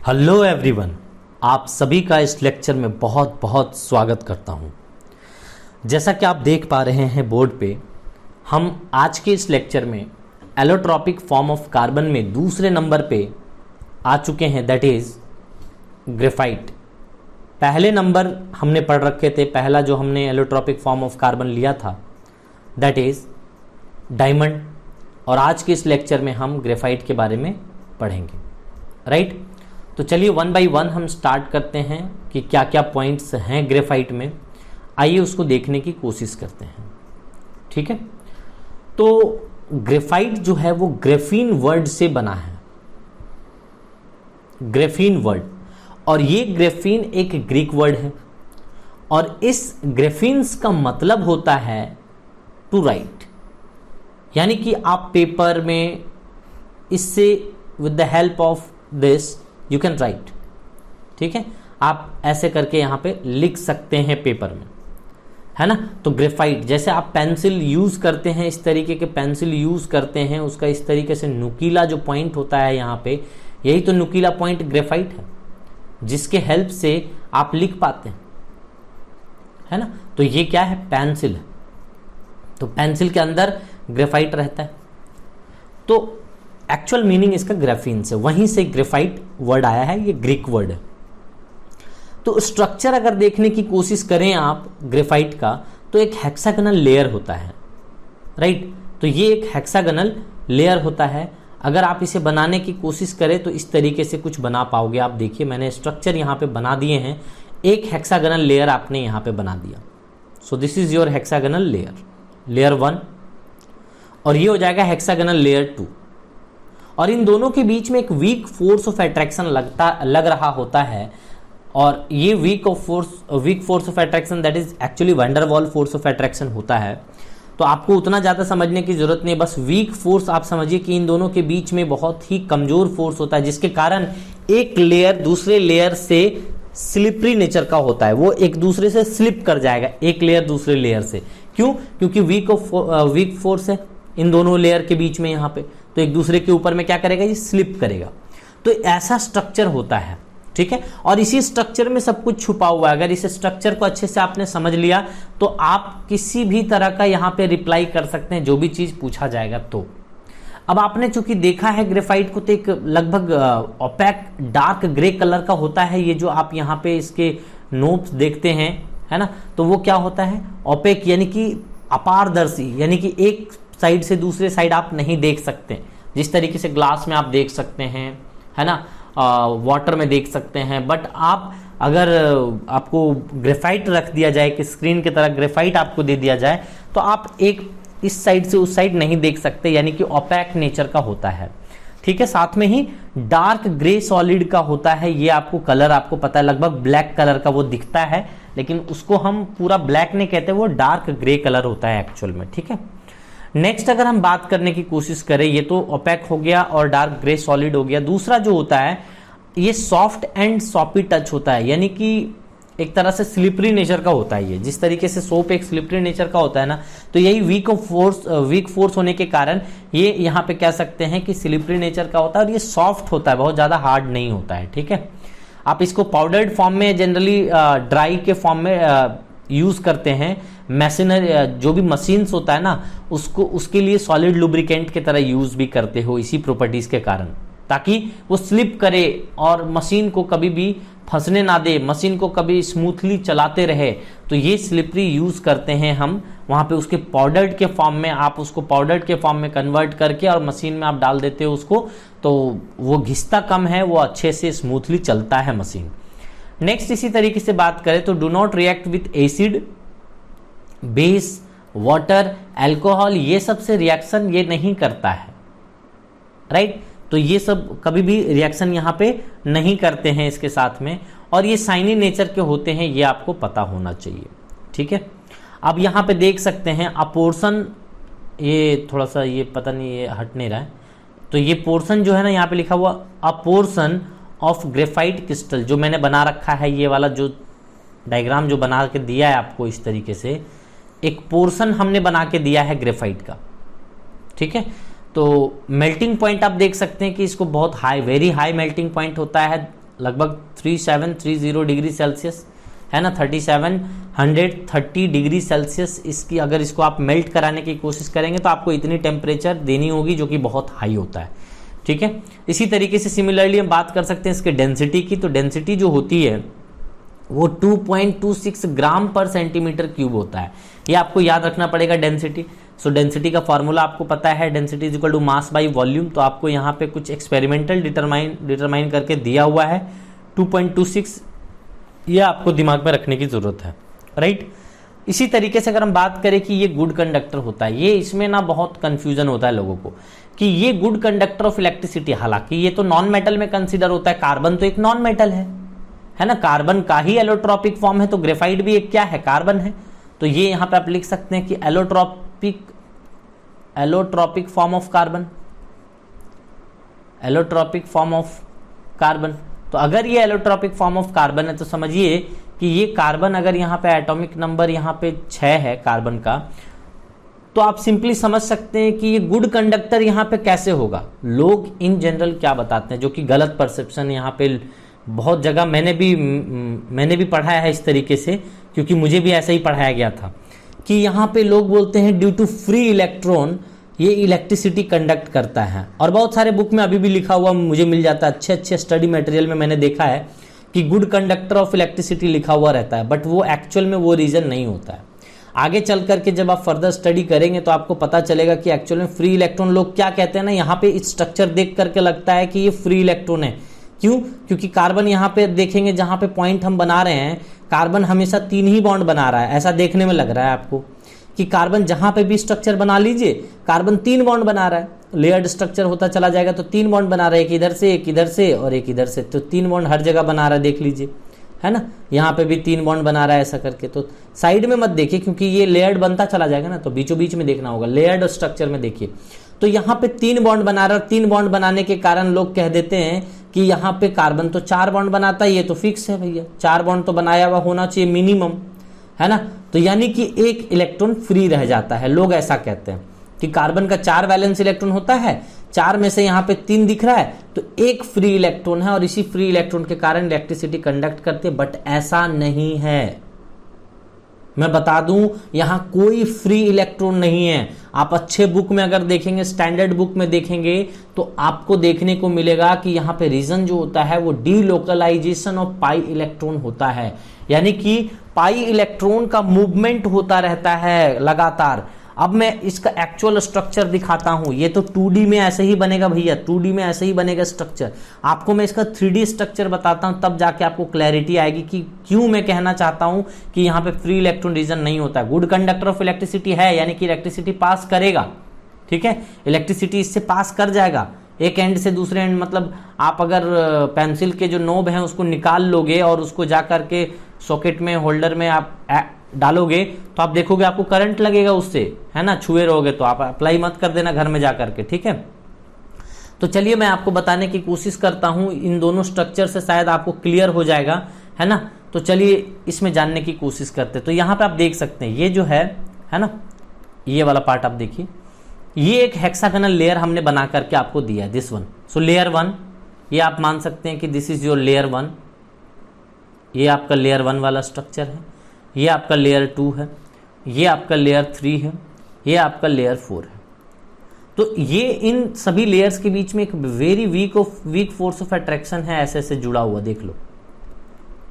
Hello everyone, आप सभी का इस लेक्चर में बहुत बहुत स्वागत करता हूं। जैसा कि आप देख पा रहे हैं बोर्ड पे, हम आज के इस लेक्चर में एलोट्रॉपिक फॉर्म ऑफ कार्बन में दूसरे नंबर पे आ चुके हैं, दैट इज ग्रेफाइट। पहले नंबर हमने पढ़ रखे थे, पहला जो हमने एलोट्रॉपिक फॉर्म ऑफ कार्बन लिया था दैट इज डायमंड, और आज के इस लेक्चर में हम ग्रेफाइट के बारे में पढ़ेंगे, राइट। तो चलिए वन बाय वन हम स्टार्ट करते हैं कि क्या क्या पॉइंट्स हैं ग्रेफाइट में। आइए उसको देखने की कोशिश करते हैं, ठीक है। तो ग्रेफाइट जो है वो ग्रेफीन वर्ड से बना है, ग्रेफीन वर्ड, और ये ग्रेफीन एक ग्रीक वर्ड है और इस ग्रेफीन्स का मतलब होता है टू राइट, यानी कि आप पेपर में इससे with the help of this you can write, ठीक है। आप ऐसे करके यहाँ पे लिख सकते हैं पेपर में, है ना। तो ग्रेफाइट, जैसे आप पेंसिल यूज करते हैं, इस तरीके के पेंसिल यूज करते हैं, उसका इस तरीके से नुकीला जो पॉइंट होता है यहाँ पे, यही तो नुकीला पॉइंट ग्रेफाइट है, जिसके हेल्प से आप लिख पाते हैं, है ना। तो ये क्या है? पेंसिल है। तो पेंसिल के अंदर ग्रेफाइट रहता है। तो एक्चुअल मीनिंग इसका ग्रेफीन से, वहीं से ग्रेफाइट वर्ड आया है, ये ग्रीक वर्ड है। तो स्ट्रक्चर अगर देखने की कोशिश करें आप ग्रेफाइट का, तो एक हेक्सागोनल लेयर होता है, राइट। तो ये एक हेक्सागोनल लेयर होता है। अगर आप इसे बनाने की कोशिश करें तो इस तरीके से कुछ बना पाओगे। आप देखिए, मैंने स्ट्रक्चर यहाँ पे बना दिए हैं। एक हेक्सागोनल लेयर आपने यहाँ पे बना दिया। So this is your hexagonal layer, layer 1, और ये हो जाएगा हेक्सागोनल लेयर 2। और इन दोनों के बीच में एक वीक फोर्स ऑफ अट्रैक्शन लग रहा होता है, और ये weak force of attraction that is actually van der Waals force of attraction होता है। तो आपको उतना ज़्यादा समझने की जरूरत नहीं, बस वीक फोर्स आप समझिए कि इन दोनों के बीच में बहुत ही कमजोर फोर्स होता है, जिसके कारण एक लेयर दूसरे लेयर से स्लिपरी नेचर का होता है, वो एक दूसरे से स्लिप कर जाएगा, एक लेयर दूसरे लेयर से। क्यों? क्योंकि वीक फोर्स है इन दोनों लेयर के बीच में यहाँ पे, तो एक दूसरे के ऊपर में क्या करेगा? ये स्लिप करेगा। तो ऐसा स्ट्रक्चर होता है, ठीक है। और इसी स्ट्रक्चर में सब कुछ छुपा हुआ है। अगर इस स्ट्रक्चर को अच्छे से आपने समझ लिया तो आप किसी भी तरह का यहाँ पे रिप्लाई कर सकते हैं, जो भी चीज पूछा जाएगा। तो अब आपने चूंकि देखा है ग्रेफाइट को, तो एक लगभग ओपैक डार्क ग्रे कलर का होता है। ये जो आप यहाँ पे इसके नोब्स देखते हैं, है ना, तो वो क्या होता है? ओपेक, यानी कि अपारदर्शी, यानी कि एक साइड से दूसरे साइड आप नहीं देख सकते। जिस तरीके से ग्लास में आप देख सकते हैं, है ना, वाटर में देख सकते हैं, बट आप अगर आपको ग्रेफाइट रख दिया जाए कि स्क्रीन की तरह ग्रेफाइट आपको दे दिया जाए, तो आप एक इस साइड से उस साइड नहीं देख सकते, यानी कि ओपैक नेचर का होता है, ठीक है। साथ में ही डार्क ग्रे सॉलिड का होता है। ये आपको कलर आपको पता है, लगभग ब्लैक कलर का वो दिखता है, लेकिन उसको हम पूरा ब्लैक नहीं कहते, वो डार्क ग्रे कलर होता है एक्चुअल में, ठीक है। नेक्स्ट अगर हम बात करने की कोशिश करें, ये तो ओपैक हो गया और डार्क ग्रे सॉलिड हो गया। दूसरा जो होता है, ये सॉफ्ट एंड सॉपी टच होता है, यानी कि एक तरह से स्लिपरी नेचर का होता है। ये जिस तरीके से सोप एक स्लिपरी नेचर का होता है ना, तो यही वीक फोर्स होने के कारण ये यहाँ पे कह सकते हैं कि स्लिपरी नेचर का होता है, और ये सॉफ्ट होता है, बहुत ज्यादा हार्ड नहीं होता है, ठीक है। आप इसको पाउडर्ड फॉर्म में, जनरली ड्राई के फॉर्म में यूज करते हैं। मशीनरी जो भी मशीन्स होता है ना, उसको उसके लिए सॉलिड लुब्रिकेंट की तरह यूज भी करते हो, इसी प्रॉपर्टीज के कारण, ताकि वो स्लिप करे और मशीन को कभी भी फंसने ना दे, मशीन को कभी स्मूथली चलाते रहे। तो ये स्लिपरी यूज करते हैं हम वहां पे। उसके पाउडर्ड के फॉर्म में, आप उसको पाउडर्ड के फॉर्म में कन्वर्ट करके और मशीन में आप डाल देते हो उसको, तो वो घिसता कम है, वो अच्छे से स्मूथली चलता है मशीन। नेक्स्ट इसी तरीके से बात करें तो do not react with acid, base, water, alcohol, ये सब से रिएक्शन ये नहीं करता है, राइट। तो ये सब कभी भी रिएक्शन यहाँ पे नहीं करते हैं इसके साथ में, और ये साइनी नेचर के होते हैं, ये आपको पता होना चाहिए, ठीक है। अब यहाँ पे देख सकते हैं अपोर्शन, ये थोड़ा सा ये पता नहीं, ये हट नहीं रहा है। तो ये पोर्शन जो है ना, यहाँ पे लिखा हुआ अपोर्शन ऑफ ग्रेफाइट क्रिस्टल, जो मैंने बना रखा है, ये वाला जो डायग्राम जो बना के दिया है आपको, इस तरीके से एक पोर्शन हमने बना के दिया है ग्रेफाइट का, ठीक है। तो मेल्टिंग पॉइंट आप देख सकते हैं कि इसको बहुत high, very high melting point होता है, लगभग 3730 डिग्री सेल्सियस, है ना, 3730 डिग्री सेल्सियस इसकी, अगर इसको आप मेल्ट कराने की कोशिश करेंगे तो आपको इतनी टेम्परेचर देनी होगी जो कि बहुत हाई होता है, ठीक है। इसी तरीके से सिमिलरली हम बात कर सकते हैं इसके डेंसिटी की। तो डेंसिटी जो होती है वो 2.26 ग्राम पर सेंटीमीटर क्यूब होता है। ये आपको याद रखना पड़ेगा डेंसिटी। सो डेंसिटी का फॉर्मूला आपको पता है, density is equal to mass by volume. तो आपको यहाँ पे कुछ एक्सपेरिमेंटल डिटरमाइन करके दिया हुआ है 2.26, ये आपको दिमाग में रखने की जरूरत है, राइट। इसी तरीके से अगर हम बात करें कि ये गुड कंडक्टर होता है, ये इसमें ना बहुत कंफ्यूजन होता है लोगों को कि ये गुड कंडक्टर ऑफ इलेक्ट्रिसिटी, हालांकि ये तो नॉन मेटल में कंसीडर होता है, कार्बन तो एक नॉन मेटल है ना, कार्बन का ही एलोट्रॉपिक फॉर्म है, तो ग्रेफाइट भी एक क्या है, कार्बन है। तो ये यहां पे आप लिख सकते हैं कि allotropic form of carbon, allotropic form of carbon. तो अगर ये एलोट्रॉपिक फॉर्म ऑफ कार्बन है तो समझिए कि ये कार्बन, अगर यहाँ पे एटॉमिक नंबर यहाँ पे 6 है कार्बन का, तो आप सिंपली समझ सकते हैं कि ये गुड कंडक्टर यहाँ पे कैसे होगा। लोग इन जनरल क्या बताते हैं, जो कि गलत परसेप्शन यहाँ पे बहुत जगह मैंने भी पढ़ाया है इस तरीके से, क्योंकि मुझे भी ऐसा ही पढ़ाया गया था कि यहाँ पे लोग बोलते हैं ड्यू टू फ्री इलेक्ट्रॉन ये इलेक्ट्रिसिटी कंडक्ट करता है। और बहुत सारे बुक में अभी भी लिखा हुआ मुझे मिल जाता है, अच्छे स्टडी मटेरियल में मैंने देखा है कि गुड कंडक्टर ऑफ इलेक्ट्रिसिटी लिखा हुआ रहता है, बट वो एक्चुअल में वो रीजन नहीं होता है। आगे चल करके जब आप फर्दर स्टडी करेंगे तो आपको पता चलेगा कि एक्चुअल में फ्री इलेक्ट्रॉन, लोग क्या कहते हैं ना, यहाँ पे स्ट्रक्चर देख करके लगता है कि ये फ्री इलेक्ट्रॉन है। क्यों? क्योंकि कार्बन यहाँ पे देखेंगे, जहां पे पॉइंट हम बना रहे हैं, कार्बन हमेशा 3 ही बॉन्ड बना रहा है, ऐसा देखने में लग रहा है आपको कि कार्बन जहां पे भी स्ट्रक्चर बना लीजिए, कार्बन 3 बॉन्ड बना रहा है। लेयर्ड स्ट्रक्चर होता चला जाएगा तो 3 बॉन्ड बना रहा है, एक इधर से, एक इधर से और एक इधर से, तो 3 बॉन्ड हर जगह बना रहा है, देख लीजिए, है ना। यहाँ पे भी 3 बॉन्ड बना रहा है ऐसा करके। तो साइड में मत देखिए क्योंकि ये लेयर्ड बनता चला जाएगा ना, तो बीचों बीच में देखना होगा, लेयर्ड स्ट्रक्चर में देखिए। तो यहाँ पे 3 बॉन्ड बना रहा है, 3 बॉन्ड बनाने के कारण लोग कह देते हैं कि यहाँ पे कार्बन तो 4 बॉन्ड बनाता है, ये तो फिक्स है भैया, 4 बॉन्ड तो बनाया हुआ होना चाहिए मिनिमम, है ना। तो यानी कि एक इलेक्ट्रॉन फ्री रह जाता है। लोग ऐसा कहते हैं कि कार्बन का 4 वैलेंस इलेक्ट्रॉन होता है, 4 में से यहाँ पे 3 दिख रहा है, तो एक फ्री इलेक्ट्रॉन है और इसी फ्री इलेक्ट्रॉन के कारण इलेक्ट्रिसिटी कंडक्ट करते हैं। बट ऐसा नहीं है, मैं बता दूं, यहां कोई फ्री इलेक्ट्रॉन नहीं है। आप अच्छे बुक में अगर देखेंगे, स्टैंडर्ड बुक में देखेंगे, तो आपको देखने को मिलेगा कि यहाँ पे रीजन जो होता है वो डीलोकलाइजेशन ऑफ पाई इलेक्ट्रॉन होता है, यानी कि पाई इलेक्ट्रॉन का मूवमेंट होता रहता है लगातार। अब मैं इसका एक्चुअल स्ट्रक्चर दिखाता हूं, ये तो 2D में ऐसे ही बनेगा भैया, 2D में ऐसे ही बनेगा स्ट्रक्चर। आपको मैं इसका 3D स्ट्रक्चर बताता हूं, तब जाके आपको क्लैरिटी आएगी कि क्यों मैं कहना चाहता हूं कि यहाँ पे फ्री इलेक्ट्रॉन रीजन नहीं होता है। गुड कंडक्टर ऑफ इलेक्ट्रिसिटी है, यानी कि इलेक्ट्रिसिटी पास करेगा, ठीक है, इलेक्ट्रिसिटी इससे पास कर जाएगा एक एंड से दूसरे एंड। मतलब आप अगर पेंसिल के जो नोब हैं उसको निकाल लोगे और उसको जा करके सॉकेट में, होल्डर में आप डालोगे, तो आप देखोगे आपको करंट लगेगा उससे, है ना, छुए रहोगे। तो आप अप्लाई मत कर देना घर में जा करके, ठीक है। तो चलिए मैं आपको बताने की कोशिश करता हूं, इन दोनों स्ट्रक्चर से शायद आपको क्लियर हो जाएगा, है ना। तो चलिए इसमें जानने की कोशिश करते हैं। तो यहां पे आप देख सकते हैं ये जो है ना, ये वाला पार्ट आप देखिए, ये एक हेक्सागोनल लेयर हमने बना करके आपको दिया है, दिस वन। सो लेयर 1, ये आप मान सकते हैं कि दिस इज योर लेयर 1, ये आपका लेयर 1 वाला स्ट्रक्चर है, ये आपका लेयर 2 है, ये आपका लेयर 3 है, ये आपका लेयर 4 है। तो ये इन सभी लेयर्स के बीच में एक very weak force of attraction है, ऐसे ऐसे जुड़ा हुआ, देख लो,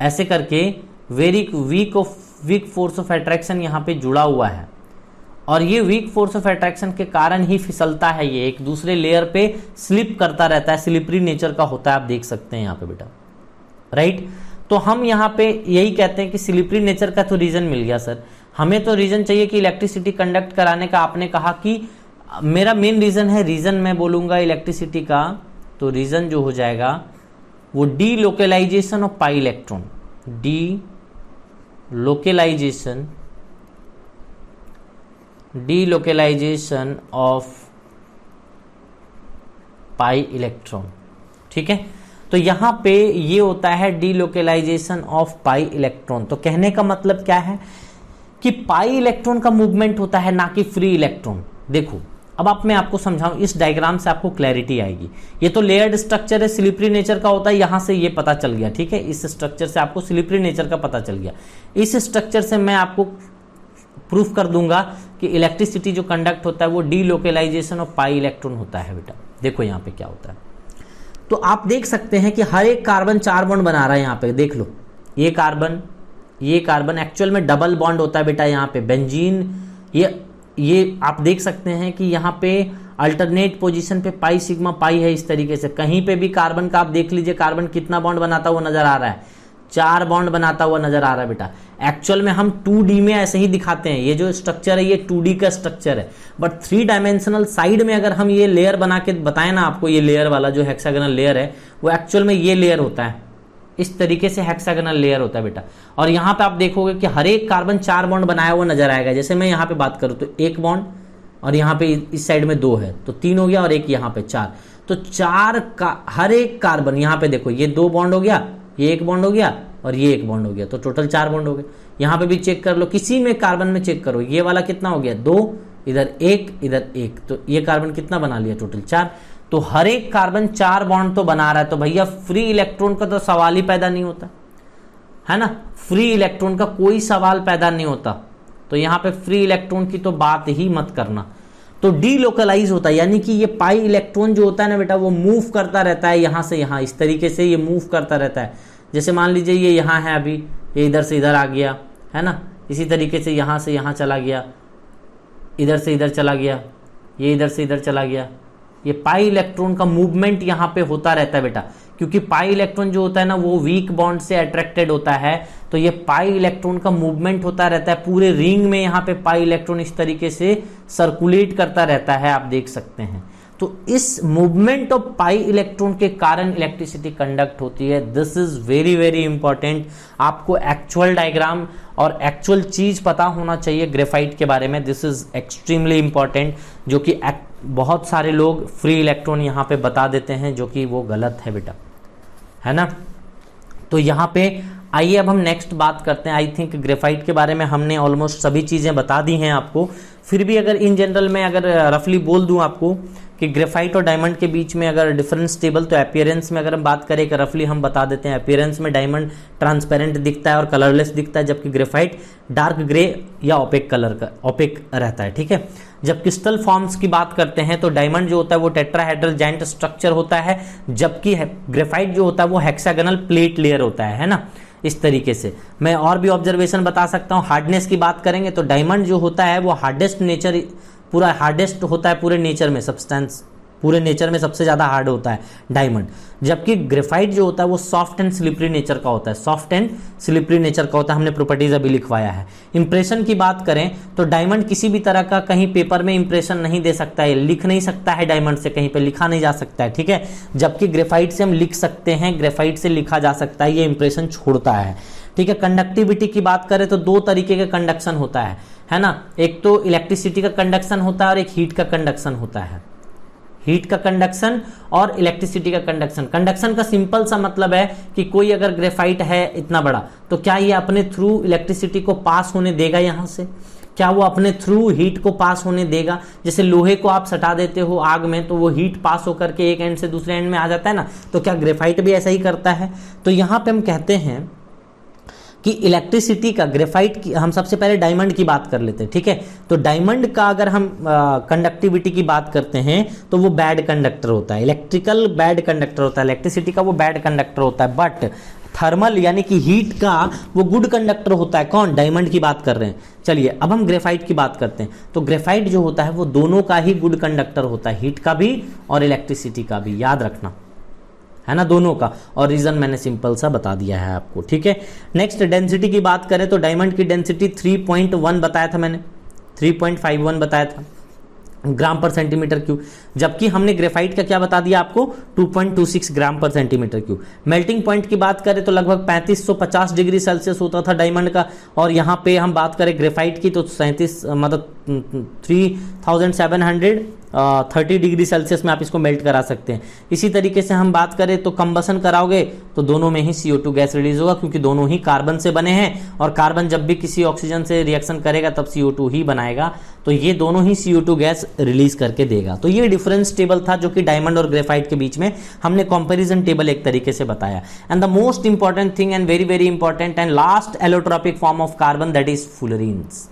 ऐसे करके very weak force of attraction यहाँ पे जुड़ा हुआ है। और ये वीक फोर्स ऑफ अट्रैक्शन के कारण ही फिसलता है, ये एक दूसरे लेयर पे स्लिप करता रहता है, स्लिपरी नेचर का होता है, आप देख सकते हैं यहाँ पे बेटा, राइट। तो हम यहाँ पे यही कहते हैं कि स्लिपरी नेचर का तो रीजन मिल गया सर, हमें तो रीजन चाहिए कि इलेक्ट्रिसिटी कंडक्ट कराने का। आपने कहा कि मेरा मेन रीजन है, रीजन मैं बोलूंगा इलेक्ट्रिसिटी का, तो रीजन जो हो जाएगा वो delocalisation of pi electron, delocalisation of pi electron, ठीक है। तो यहां पे ये होता है डीलोकलाइजेशन ऑफ पाई इलेक्ट्रॉन। तो कहने का मतलब क्या है कि पाई इलेक्ट्रॉन का मूवमेंट होता है, ना कि फ्री इलेक्ट्रॉन। देखो अब मैं आपको समझाऊं, इस डायग्राम से आपको क्लैरिटी आएगी। ये तो लेयर्ड स्ट्रक्चर है, स्लिपरी नेचर का होता है, यहां से ये पता चल गया, ठीक है। इस स्ट्रक्चर से आपको स्लिपरी नेचर का पता चल गया। इस स्ट्रक्चर से मैं आपको प्रूफ कर दूंगा कि इलेक्ट्रिसिटी जो कंडक्ट होता है वो डीलोकेलाइजेशन ऑफ पाई इलेक्ट्रॉन होता है बेटा। देखो यहाँ पे क्या होता है, तो आप देख सकते हैं कि हर एक कार्बन 4 बॉन्ड बना रहा है। यहाँ पे देख लो, ये कार्बन एक्चुअल में डबल बॉन्ड होता है बेटा। यहाँ पे बेंजीन, ये आप देख सकते हैं कि यहाँ पे अल्टरनेट पोजीशन पे पाई सिग्मा पाई है इस तरीके से। कहीं पे भी कार्बन का आप देख लीजिए, कार्बन कितना बॉन्ड बनाता हुआ नजर आ रहा है, 4 बॉन्ड बनाता हुआ नजर आ रहा है बेटा। एक्चुअल में हम 2D में ऐसे ही दिखाते हैं, ये जो स्ट्रक्चर है ये 2D का स्ट्रक्चर है, बट 3 डायमेंशनल साइड में अगर हम ये लेयर बना के बताएं ना आपको, ये लेयर वाला जो हेक्सागोनल लेयर है वो एक्चुअल में ये लेयर होता है, इस तरीके से हेक्सागोनल लेयर होता है बेटा। और यहाँ पे आप देखोगे कि हर एक कार्बन 4 बॉन्ड बनाया हुआ नजर आएगा। जैसे मैं यहाँ पे बात करूँ तो 1 बॉन्ड, और यहाँ पे इस साइड में 2 है, तो 3 हो गया, और एक यहाँ पे 4, तो 4 का हर एक कार्बन, यहाँ पे देखो ये 2 बॉन्ड हो गया, ये 1 बॉन्ड हो गया, और ये 1 बॉन्ड हो गया, तो टोटल 4 बॉन्ड हो गए। यहाँ पे भी चेक कर लो, किसी में कार्बन में चेक करो, ये वाला कितना हो गया, 2, इधर 1, इधर 1, तो ये कार्बन कितना बना लिया, टोटल 4। तो हर एक कार्बन 4 बॉन्ड तो बना रहा है, तो भैया फ्री इलेक्ट्रॉन का तो सवाल ही पैदा नहीं होता है ना। फ्री इलेक्ट्रॉन का कोई सवाल पैदा नहीं होता, तो यहाँ पे फ्री इलेक्ट्रॉन की तो बात ही मत करना। तो डीलोकलाइज होता है, यानी कि ये पाई इलेक्ट्रॉन जो होता है ना बेटा, वो मूव करता रहता है यहाँ से यहाँ, इस तरीके से ये मूव करता रहता है। जैसे मान लीजिए ये यहाँ है, अभी ये इधर से इधर आ गया है ना, इसी तरीके से यहाँ से यहाँ चला गया, इधर से इधर चला गया, ये इधर से इधर चला गया। ये पाई इलेक्ट्रॉन का मूवमेंट यहाँ पे होता रहता है बेटा, क्योंकि पाई इलेक्ट्रॉन जो होता है ना वो वीक बॉन्ड से अट्रैक्टेड होता है, तो ये पाई इलेक्ट्रॉन का मूवमेंट होता रहता है पूरे रिंग में। यहाँ पे पाई इलेक्ट्रॉन इस तरीके से सर्कुलेट करता रहता है, आप देख सकते हैं। तो इस मूवमेंट ऑफ पाई इलेक्ट्रॉन के कारण इलेक्ट्रिसिटी कंडक्ट होती है। This is very very important. आपको एक्चुअल डायग्राम और एक्चुअल चीज पता होना चाहिए ग्रेफाइट के बारे में। दिस इज एक्सट्रीमली इंपॉर्टेंट, जो कि बहुत सारे लोग फ्री इलेक्ट्रॉन यहाँ पे बता देते हैं, जो कि वो गलत है बेटा, है ना। तो यहाँ पे आइए अब हम नेक्स्ट बात करते हैं। आई थिंक ग्रेफाइट के बारे में हमने ऑलमोस्ट सभी चीज़ें बता दी हैं आपको। फिर भी अगर इन जनरल में अगर रफली बोल दूं आपको कि ग्रेफाइट और डायमंड के बीच में अगर डिफरेंस टेबल, तो अपीयरेंस में अगर हम बात करें कि रफली हम बता देते हैं। अपीयरेंस में डायमंड ट्रांसपेरेंट दिखता है और कलरलेस दिखता है, जबकि ग्रेफाइट डार्क ग्रे या ओपेक कलर का ओपेक रहता है, ठीक है। जब क्रिस्टल फॉर्म्स की बात करते हैं तो डायमंड जो होता है वो टेट्राहेड्रल जाइंट स्ट्रक्चर होता है, जबकि ग्रेफाइट जो होता है वो हेक्सागोनल प्लेट लेयर होता है ना। इस तरीके से मैं और भी ऑब्जर्वेशन बता सकता हूँ। हार्डनेस की बात करेंगे तो डायमंड जो होता है वो हार्डेस्ट नेचर, पूरा हार्डेस्ट होता है पूरे नेचर में, सब्सटेंस पूरे नेचर में सबसे ज्यादा हार्ड होता है डायमंड, जबकि ग्रेफाइट जो होता है वो सॉफ्ट एंड स्लिपरी नेचर का होता है। सॉफ्ट एंड स्लिपरी नेचर का होता है, हमने प्रॉपर्टीज अभी लिखवाया है। इंप्रेशन की बात करें तो डायमंड किसी भी तरह का कहीं पेपर में इंप्रेशन नहीं दे सकता है, लिख नहीं सकता है, डायमंड से कहीं पे लिखा नहीं जा सकता है, ठीक है। जबकि ग्रेफाइट से हम लिख सकते हैं, ग्रेफाइट से लिखा जा सकता है, ये इंप्रेशन छोड़ता है, ठीक है। कंडक्टिविटी की बात करें तो 2 तरीके का कंडक्शन होता है ना। एक तो इलेक्ट्रिसिटी का कंडक्शन होता है और एक हीट का कंडक्शन होता है। हीट का कंडक्शन और इलेक्ट्रिसिटी का कंडक्शन। कंडक्शन का सिंपल सा मतलब है कि कोई अगर ग्रेफाइट है इतना बड़ा, तो क्या ये अपने थ्रू इलेक्ट्रिसिटी को पास होने देगा यहां से? क्या वो अपने थ्रू हीट को पास होने देगा? जैसे लोहे को आप सटा देते हो आग में तो वो हीट पास होकर के एक एंड से दूसरे एंड में आ जाता है ना, तो क्या ग्रेफाइट भी ऐसा ही करता है? तो यहां पे हम कहते हैं कि इलेक्ट्रिसिटी का ग्रेफाइट की, हम सबसे पहले डायमंड की बात कर लेते हैं, ठीक है। तो डायमंड का अगर हम कंडक्टिविटी की बात करते हैं तो वो बैड कंडक्टर होता है, इलेक्ट्रिकल बैड कंडक्टर होता है, इलेक्ट्रिसिटी का वो बैड कंडक्टर होता है। बट थर्मल यानी कि हीट का वो गुड कंडक्टर होता है। कौन? डायमंड की बात कर रहे हैं। चलिए अब हम ग्रेफाइट की बात करते हैं। तो ग्रेफाइट जो होता है वो दोनों का ही गुड कंडक्टर होता है, हीट का भी और इलेक्ट्रिसिटी का भी, याद रखना, है ना, दोनों का। और रीजन मैंने सिंपल सा बता दिया है आपको, ठीक है। नेक्स्ट डेंसिटी की बात करें तो डायमंड की डेंसिटी 3.1 बताया था मैंने, 3.51 बताया था ग्राम पर सेंटीमीटर क्यूब, जबकि हमने ग्रेफाइट का क्या बता दिया आपको, 2.26 ग्राम पर सेंटीमीटर क्यूब। मेल्टिंग पॉइंट की बात करें तो लगभग 3550 डिग्री सेल्सियस होता था डायमंड का, और यहाँ पे हम बात करें ग्रेफाइट की तो 3730 डिग्री सेल्सियस में आप इसको मेल्ट करा सकते हैं। इसी तरीके से हम बात करें तो कंबसन कराओगे तो दोनों में ही CO2 गैस रिलीज होगा, क्योंकि दोनों ही कार्बन से बने हैं, और कार्बन जब भी किसी ऑक्सीजन से रिएक्शन करेगा तब CO2 ही बनाएगा। तो ये दोनों ही CO2 गैस रिलीज करके देगा। तो ये डिफरेंस टेबल था जो कि डायमंड और ग्रेफाइट के बीच में हमने कंपैरिजन टेबल एक तरीके से बताया। And the most important thing and very very important and last allotropic form of carbon that is fullerenes.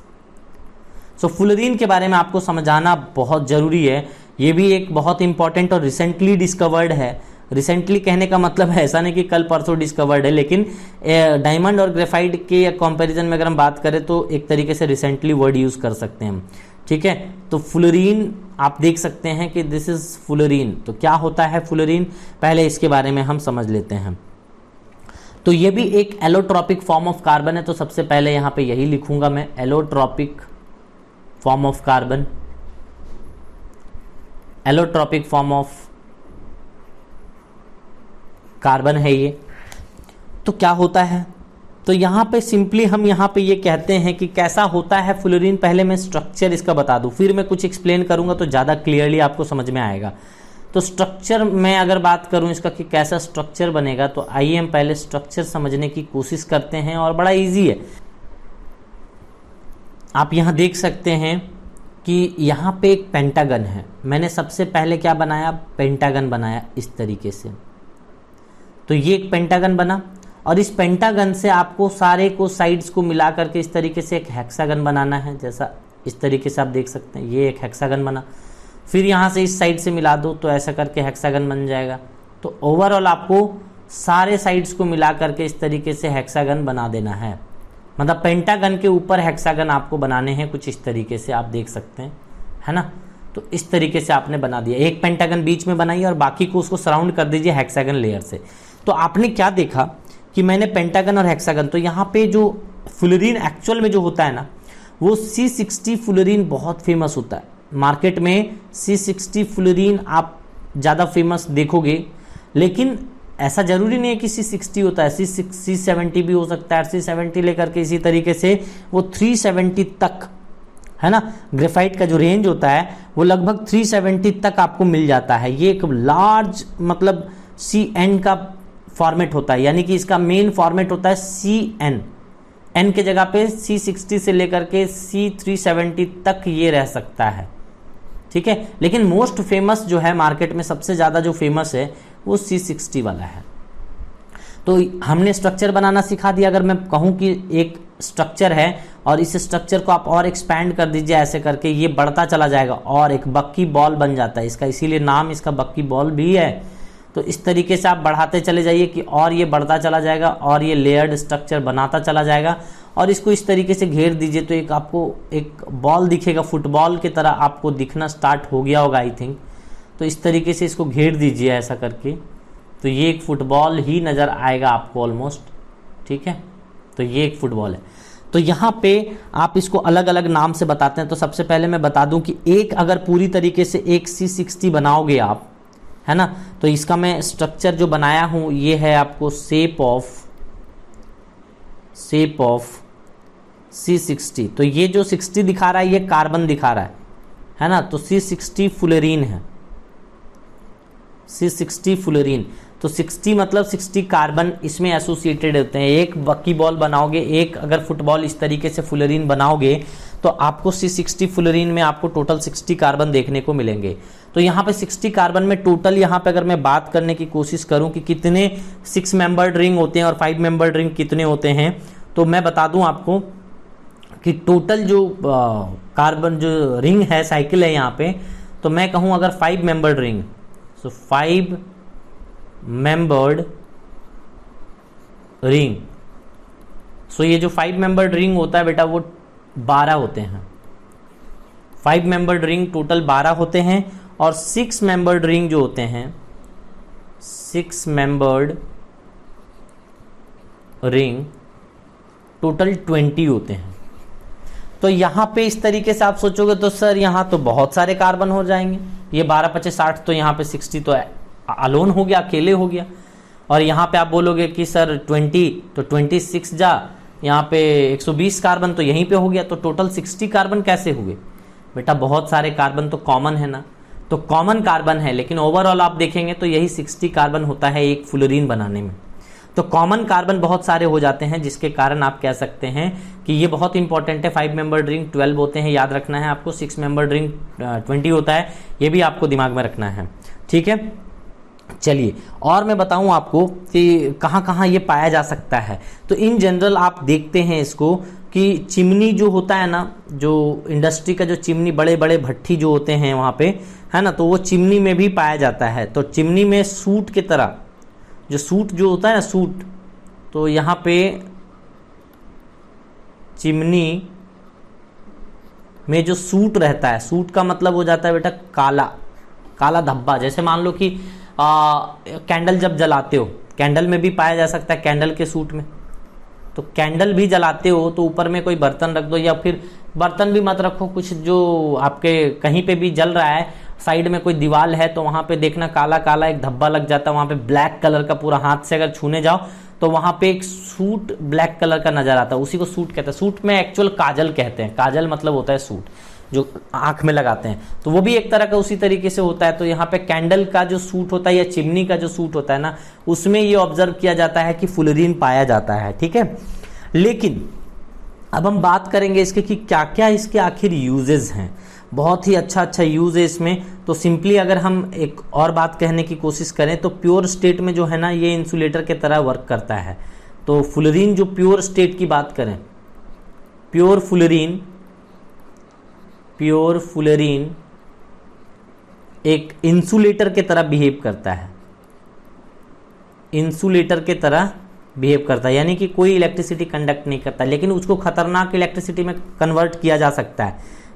सो फुलरीन के बारे में आपको समझाना बहुत जरूरी है। ये भी एक बहुत इंपॉर्टेंट और रिसेंटली डिस्कवर्ड है। रिसेंटली कहने का मतलब है ऐसा नहीं कि कल परसों डिस्कवर्ड है, लेकिन डायमंड और ग्रेफाइट के कंपैरिजन में अगर हम बात करें तो एक तरीके से रिसेंटली वर्ड यूज कर सकते हैं हम, ठीक है। तो फुलरीन आप देख सकते हैं कि दिस इज फुलरीन। तो क्या होता है फुलरीन, पहले इसके बारे में हम समझ लेते हैं। तो ये भी एक एलोट्रॉपिक फॉर्म ऑफ कार्बन है। तो सबसे पहले यहाँ पे यही लिखूंगा मैं, allotropic form of carbon, allotropic form of carbon है ये। तो क्या होता है, तो यहाँ पे सिंपली हम यहाँ पे ये कहते हैं कि कैसा होता है फुलरीन। पहले मैं स्ट्रक्चर इसका बता दूं, फिर मैं कुछ एक्सप्लेन करूंगा तो ज़्यादा क्लियरली आपको समझ में आएगा। तो स्ट्रक्चर में अगर बात करूं इसका कि कैसा स्ट्रक्चर बनेगा, तो आइए हम पहले स्ट्रक्चर समझने की कोशिश करते हैं और बड़ा ईजी है। आप यहाँ देख सकते हैं कि यहाँ पे एक पेंटागन है। मैंने सबसे पहले क्या बनाया, पेंटागन बनाया इस तरीके से। तो ये एक पेंटागन बना और इस पेंटागन से आपको सारे को साइड्स को मिला करके इस तरीके से एक हेक्सागन बनाना है। जैसा इस तरीके से आप देख सकते हैं, ये एक हेक्सागन बना। फिर यहाँ से इस साइड से मिला दो तो ऐसा करके हेक्सागन बन जाएगा। तो ओवरऑल आपको सारे साइड्स को मिला करके इस तरीके से हेक्सागन बना देना है। मतलब पेंटागन के ऊपर हेक्सागन आपको बनाने हैं कुछ इस तरीके से, आप देख सकते हैं, है ना। तो इस तरीके से आपने बना दिया, एक पेंटागन बीच में बनाइए और बाकी को उसको सराउंड कर दीजिए हेक्सागन लेयर से। तो आपने क्या देखा कि मैंने पेंटागन और हेक्सागन, तो यहाँ पे जो फुलरीन एक्चुअल में जो होता है ना, वो C60 फुलरीन बहुत फेमस होता है मार्केट में। C60 फुलरीन आप ज़्यादा फेमस देखोगे, लेकिन ऐसा जरूरी नहीं है कि C60 होता है, C70 भी हो सकता है। C70 लेकर के इसी तरीके से वो 370 तक, है ना। ग्रेफाइट का जो रेंज होता है वो लगभग 370 तक आपको मिल जाता है। ये एक लार्ज मतलब CN का फॉर्मेट होता है, यानी कि इसका मेन फॉर्मेट होता है CN। N के जगह पे C60 से लेकर के C370 तक ये रह सकता है, ठीक है। लेकिन मोस्ट फेमस जो है मार्केट में, सबसे ज़्यादा जो फेमस है वो C60 वाला है। तो हमने स्ट्रक्चर बनाना सिखा दिया। अगर मैं कहूँ कि एक स्ट्रक्चर है और इस स्ट्रक्चर को आप और एक्सपैंड कर दीजिए ऐसे करके, ये बढ़ता चला जाएगा और एक बक्की बॉल बन जाता है इसका, इसीलिए नाम इसका बक्की बॉल भी है। तो इस तरीके से आप बढ़ाते चले जाइए कि और ये बढ़ता चला जाएगा और ये लेयर्ड स्ट्रक्चर बनाता चला जाएगा। और इसको इस तरीके से घेर दीजिए तो एक आपको एक बॉल दिखेगा, फुटबॉल की तरह आपको दिखना स्टार्ट हो गया होगा आई थिंक। तो इस तरीके से इसको घेर दीजिए ऐसा करके, तो ये एक फुटबॉल ही नज़र आएगा आपको ऑलमोस्ट, ठीक है। तो ये एक फुटबॉल है। तो यहाँ पे आप इसको अलग अलग नाम से बताते हैं। तो सबसे पहले मैं बता दूं कि एक अगर पूरी तरीके से एक C60 बनाओगे आप, है ना, तो इसका मैं स्ट्रक्चर जो बनाया हूं ये है आपको शेप ऑफ C60। तो ये जो 60 दिखा रहा है ये कार्बन दिखा रहा है ना। तो C60 फुलरीन है, C60 फुलरीन। तो 60 मतलब 60 कार्बन इसमें एसोसिएटेड होते हैं। एक बक्की बॉल बनाओगे, एक अगर फुटबॉल इस तरीके से फुलरीन बनाओगे तो आपको C60 फुलरीन में आपको टोटल 60 कार्बन देखने को मिलेंगे। तो यहाँ पे 60 कार्बन में टोटल, यहाँ पे अगर मैं बात करने की कोशिश करूँ कि कितने 6 मेंबर्ड रिंग होते हैं और 5 मेंबर्ड रिंग कितने होते हैं, तो मैं बता दूं आपको कि टोटल जो कार्बन जो रिंग है, साइकिल है यहाँ पे, तो मैं कहूँ अगर 5 मेंबर्ड रिंग, सो 5 मेंबर्ड रिंग, सो ये जो 5 मेंबर्ड रिंग होता है बेटा वो 12 होते हैं। 5 मेंबर्ड रिंग टोटल 12 होते हैं और 6 मेंबर्ड रिंग जो होते हैं, 6 मेंबर्ड रिंग टोटल 20 होते हैं। तो यहाँ पे इस तरीके से आप सोचोगे तो सर यहाँ तो बहुत सारे कार्बन हो जाएंगे, ये 12 25 60, तो यहाँ पे 60 तो अलोन हो गया, अकेले हो गया। और यहाँ पे आप बोलोगे कि सर 20, तो 26 जा, यहाँ पे 120 कार्बन तो यहीं पे हो गया, तो टोटल 60 कार्बन कैसे हुए बेटा? बहुत सारे कार्बन तो कॉमन है ना, तो कॉमन कार्बन है, लेकिन ओवरऑल आप देखेंगे तो यही 60 कार्बन होता है एक फुलरीन बनाने में। तो कॉमन कार्बन बहुत सारे हो जाते हैं, जिसके कारण आप कह सकते हैं कि ये बहुत इंपॉर्टेंट है। 5 मेंबर रिंग 12 होते हैं, याद रखना है आपको। 6 मेंबर रिंग 20 होता है, ये भी आपको दिमाग में रखना है, ठीक है। चलिए और मैं बताऊं आपको कि कहाँ कहाँ ये पाया जा सकता है। तो इन जनरल आप देखते हैं इसको कि चिमनी जो होता है ना, जो इंडस्ट्री का जो चिमनी, बड़े बड़े भट्ठी जो होते हैं वहाँ पे, है ना, तो वो चिमनी में भी पाया जाता है। तो चिमनी में सूट की तरह, जो सूट जो होता है ना, सूट, तो यहाँ पे चिमनी में जो सूट रहता है, सूट का मतलब हो जाता है बेटा काला, काला धब्बा। जैसे मान लो कि कैंडल जब जलाते हो, कैंडल में भी पाया जा सकता है, कैंडल के सूट में। तो कैंडल भी जलाते हो तो ऊपर में कोई बर्तन रख दो, या फिर बर्तन भी मत रखो, कुछ जो आपके कहीं पे भी जल रहा है, साइड में कोई दीवार है, तो वहां पे देखना काला काला एक धब्बा लग जाता है, वहां पे ब्लैक कलर का पूरा, हाथ से अगर छूने जाओ तो वहां पे एक सूट ब्लैक कलर का नजर आता है, उसी को सूट कहते हैं। सूट में एक्चुअल काजल कहते हैं, काजल मतलब होता है सूट, जो आंख में लगाते हैं, तो वो भी एक तरह का उसी तरीके से होता है। तो यहाँ पे कैंडल का जो सूट होता है या चिमनी का जो सूट होता है ना, उसमें ये ऑब्जर्व किया जाता है कि फुलरीन पाया जाता है, ठीक है। लेकिन अब हम बात करेंगे इसके कि क्या क्या इसके आखिर यूजेस हैं। बहुत ही अच्छा यूज है इसमें। तो सिंपली अगर हम एक और बात कहने की कोशिश करें तो प्योर स्टेट में जो है ना, ये इंसुलेटर की तरह वर्क करता है। तो फुलरीन जो प्योर स्टेट की बात करें, प्योर फुलरीन एक इंसुलेटर के तरह बिहेव करता है, इंसुलेटर के तरह बिहेव करता है, यानी कि कोई इलेक्ट्रिसिटी कंडक्ट नहीं करता, लेकिन उसको खतरनाक इलेक्ट्रिसिटी में कन्वर्ट किया जा सकता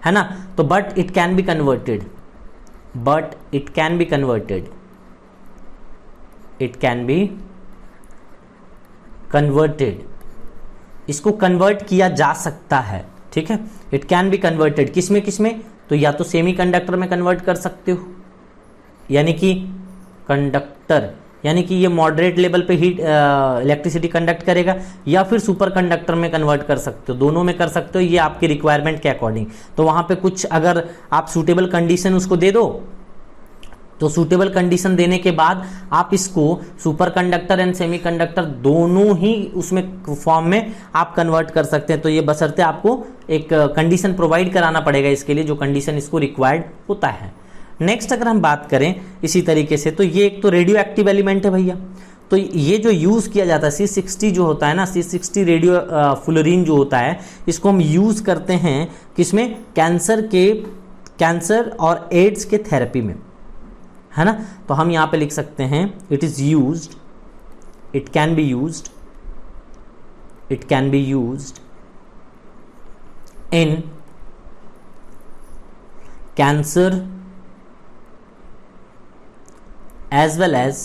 है ना। तो but it can be converted, इसको कन्वर्ट किया जा सकता है, ठीक है। इट कैन बी कन्वर्टेड किसमें, तो या तो सेमी कंडक्टर में कन्वर्ट कर सकते हो, यानी कि कंडक्टर, यानी कि ये मॉडरेट लेवल पे हीट इलेक्ट्रिसिटी कंडक्ट करेगा, या फिर सुपर कंडक्टर में कन्वर्ट कर सकते हो, दोनों में कर सकते हो, ये आपकी रिक्वायरमेंट के अकॉर्डिंग। तो वहां पे कुछ अगर आप सूटेबल कंडीशन उसको दे दो, तो सूटेबल कंडीशन देने के बाद आप इसको super conductor and semi conductor दोनों ही उसमें फॉर्म में आप कन्वर्ट कर सकते हैं। तो ये बशर्ते आपको एक कंडीशन प्रोवाइड कराना पड़ेगा इसके लिए, जो कंडीशन इसको रिक्वायर्ड होता है। नेक्स्ट अगर हम बात करें इसी तरीके से, तो ये एक तो रेडियो एक्टिव एलिमेंट है भैया। तो ये जो यूज किया जाता है C60 जो होता है ना, C60 रेडियो फुलरीन जो होता है, इसको हम यूज करते हैं किसमें, कैंसर और एड्स के थेरेपी में, है ना। तो हम यहां पे लिख सकते हैं it can be used in cancer as well as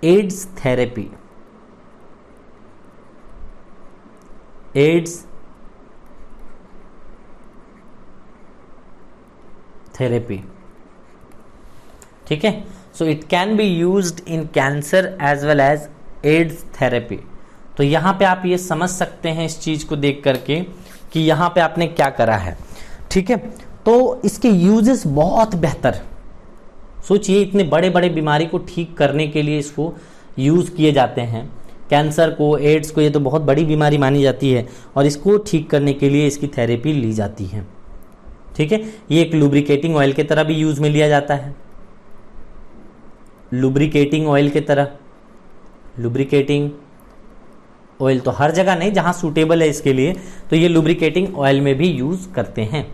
AIDS therapy, ठीक है। So it can be used in cancer as well as AIDS therapy. तो यहां पे आप ये समझ सकते हैं इस चीज को देख करके कि यहाँ पे आपने क्या करा है, ठीक है। तो इसके यूजेस बहुत बेहतर, सोचिए इतने बड़े बड़े बीमारी को ठीक करने के लिए इसको यूज किए जाते हैं। कैंसर को, एड्स को, ये तो बहुत बड़ी बीमारी मानी जाती है, और इसको ठीक करने के लिए इसकी थेरेपी ली जाती है, ठीक है। ये एक लुब्रिकेटिंग ऑयल की तरह भी यूज में लिया जाता है, लुब्रिकेटिंग ऑयल की तरह। लुब्रिकेटिंग ऑयल तो हर जगह नहीं, जहां सूटेबल है इसके लिए, तो ये लुब्रिकेटिंग ऑयल में भी यूज करते हैं।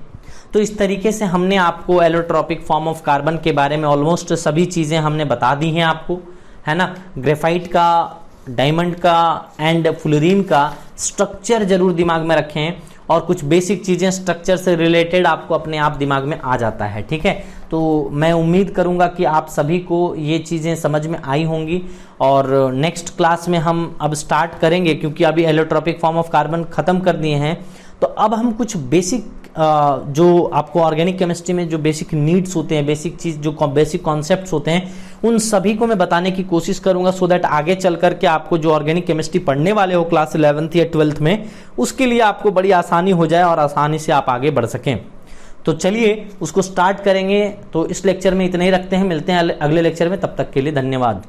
तो इस तरीके से हमने आपको एलोट्रॉपिक फॉर्म ऑफ कार्बन के बारे में ऑलमोस्ट सभी चीजें हमने बता दी हैं आपको, है ना। ग्रेफाइट का, डायमंड का एंड फुलरीन का स्ट्रक्चर जरूर दिमाग में रखें, और कुछ बेसिक चीजें स्ट्रक्चर से रिलेटेड आपको अपने आप दिमाग में आ जाता है, ठीक है। तो मैं उम्मीद करूंगा कि आप सभी को ये चीज़ें समझ में आई होंगी, और नेक्स्ट क्लास में हम अब स्टार्ट करेंगे, क्योंकि अभी एलोट्रॉपिक फॉर्म ऑफ कार्बन ख़त्म कर दिए हैं। तो अब हम कुछ बेसिक जो आपको ऑर्गेनिक केमिस्ट्री में जो बेसिक नीड्स होते हैं, बेसिक चीज़ जो बेसिक कॉन्सेप्ट्स होते हैं, उन सभी को मैं बताने की कोशिश करूंगा, सो दैट आगे चल करके आपको जो ऑर्गेनिक केमिस्ट्री पढ़ने वाले हो क्लास 11th या 12th में, उसके लिए आपको बड़ी आसानी हो जाए और आसानी से आप आगे बढ़ सकें। तो चलिए उसको स्टार्ट करेंगे। तो इस लेक्चर में इतना ही रखते हैं, मिलते हैं अगले लेक्चर में, तब तक के लिए धन्यवाद।